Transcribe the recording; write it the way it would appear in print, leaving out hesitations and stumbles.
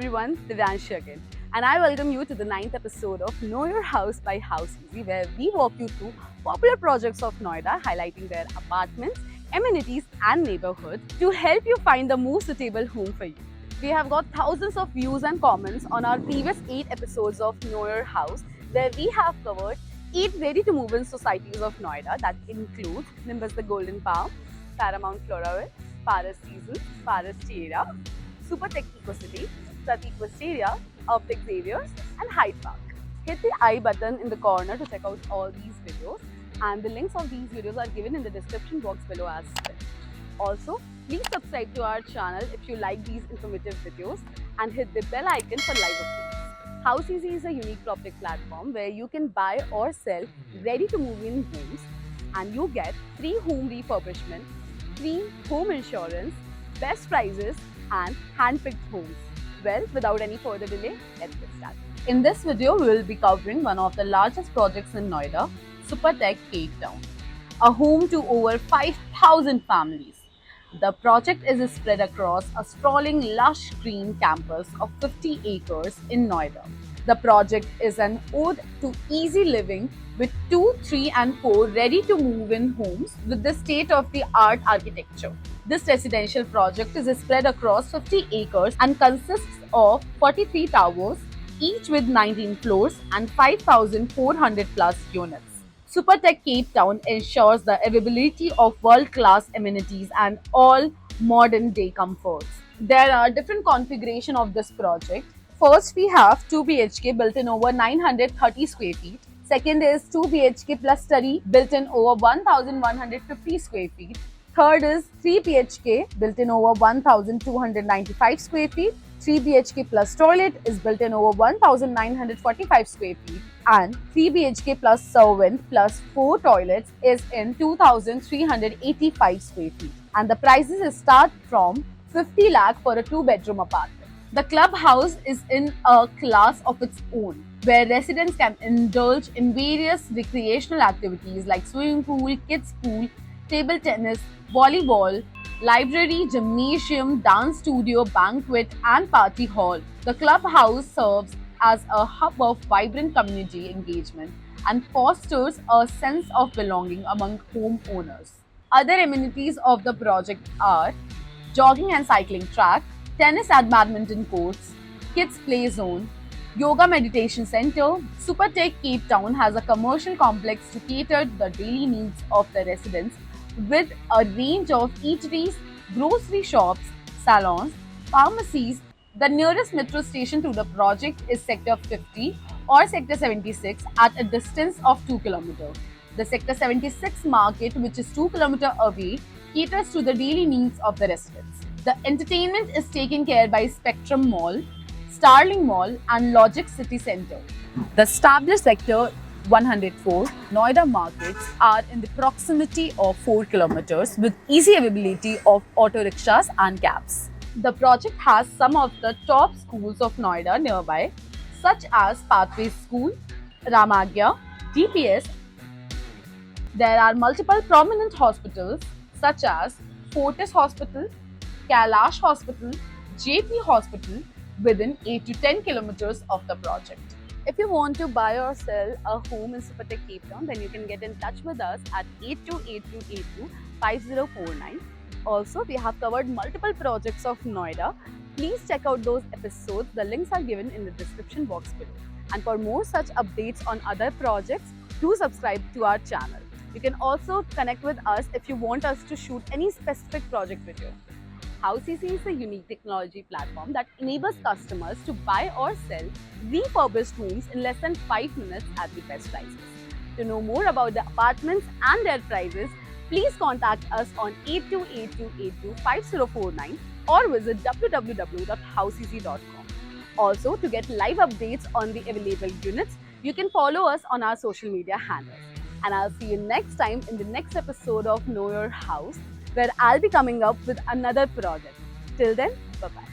everyone, Divyanshi again, and I welcome you to the 9th episode of Know Your House by House Easy, where we walk you through popular projects of Noida, highlighting their apartments, amenities, and neighborhoods to help you find the most suitable home for you. We have got thousands of views and comments on our previous 8 episodes of Know Your House, where we have covered 8 ready-to-move-in societies of Noida that include Nimbus the Golden Palm, Paramount Floraville, Paris Seasons, Paris Tierra, Supertech EcoCity, Pratik Wisteria, Optic Xaviers, and Hyde Park. Hit the I button in the corner to check out all these videos, and the links of these videos are given in the description box below as well. Also, please subscribe to our channel if you like these informative videos and hit the bell icon for live updates. House Easy is a unique PropTech platform where you can buy or sell ready-to-move-in homes, and you get free home refurbishment, free home insurance, best prices, and hand-picked homes. Well, without any further delay, let's get started. In this video, we will be covering one of the largest projects in Noida, Supertech Cape Town, a home to over 5,000 families. The project is spread across a sprawling lush green campus of 50 acres in Noida. The project is an ode to easy living with 2, 3 and 4 ready-to-move-in homes with the state-of-the-art architecture. This residential project is spread across 50 acres and consists of 43 towers, each with 19 floors and 5,400 plus units. Supertech Cape Town ensures the availability of world-class amenities and all modern-day comforts. There are different configurations of this project. First, we have 2 BHK built in over 930 square feet. Second is 2 BHK plus study built in over 1150 square feet. Third is 3 BHK built in over 1295 square feet. 3 BHK plus toilet is built in over 1945 square feet, and 3 BHK plus servant plus 4 toilets is in 2385 square feet, and the prices start from 50 lakh for a 2-bedroom apartment. The clubhouse is in a class of its own, where residents can indulge in various recreational activities like swimming pool, kids pool, table tennis, volleyball, library, gymnasium, dance studio, banquet, and party hall. The clubhouse serves as a hub of vibrant community engagement and fosters a sense of belonging among homeowners. Other amenities of the project are jogging and cycling track, tennis and badminton courts, kids play zone, yoga meditation center. Supertech Cape Town has a commercial complex to cater to the daily needs of the residents with a range of eateries, grocery shops, salons, pharmacies. The nearest metro station to the project is Sector 50 or Sector 76 at a distance of 2 km. The Sector 76 market, which is 2 km away, caters to the daily needs of the residents. The entertainment is taken care by Spectrum Mall, Starling Mall, and Logic City Centre. The established Sector 104 Noida markets are in the proximity of 4 kilometers with easy availability of auto rickshaws and cabs. The project has some of the top schools of Noida nearby, such as Pathways School, Ramagya, DPS. There are multiple prominent hospitals such as Fortis Hospital, Kailash Hospital, JP Hospital within 8 to 10 kilometers of the project. If you want to buy or sell a home in Supertech Cape Town, then you can get in touch with us at 8282825049. Also, we have covered multiple projects of Noida. Please check out those episodes. The links are given in the description box below. And for more such updates on other projects, do subscribe to our channel. You can also connect with us if you want us to shoot any specific project video. House Easy is a unique technology platform that enables customers to buy or sell refurbished homes in less than 5 minutes at the best prices. To know more about the apartments and their prices, please contact us on 8282825049 or visit www.houseeasy.com. Also, to get live updates on the available units, you can follow us on our social media handles. And I'll see you next time in the next episode of Know Your House, where I'll be coming up with another project. Till then, bye-bye.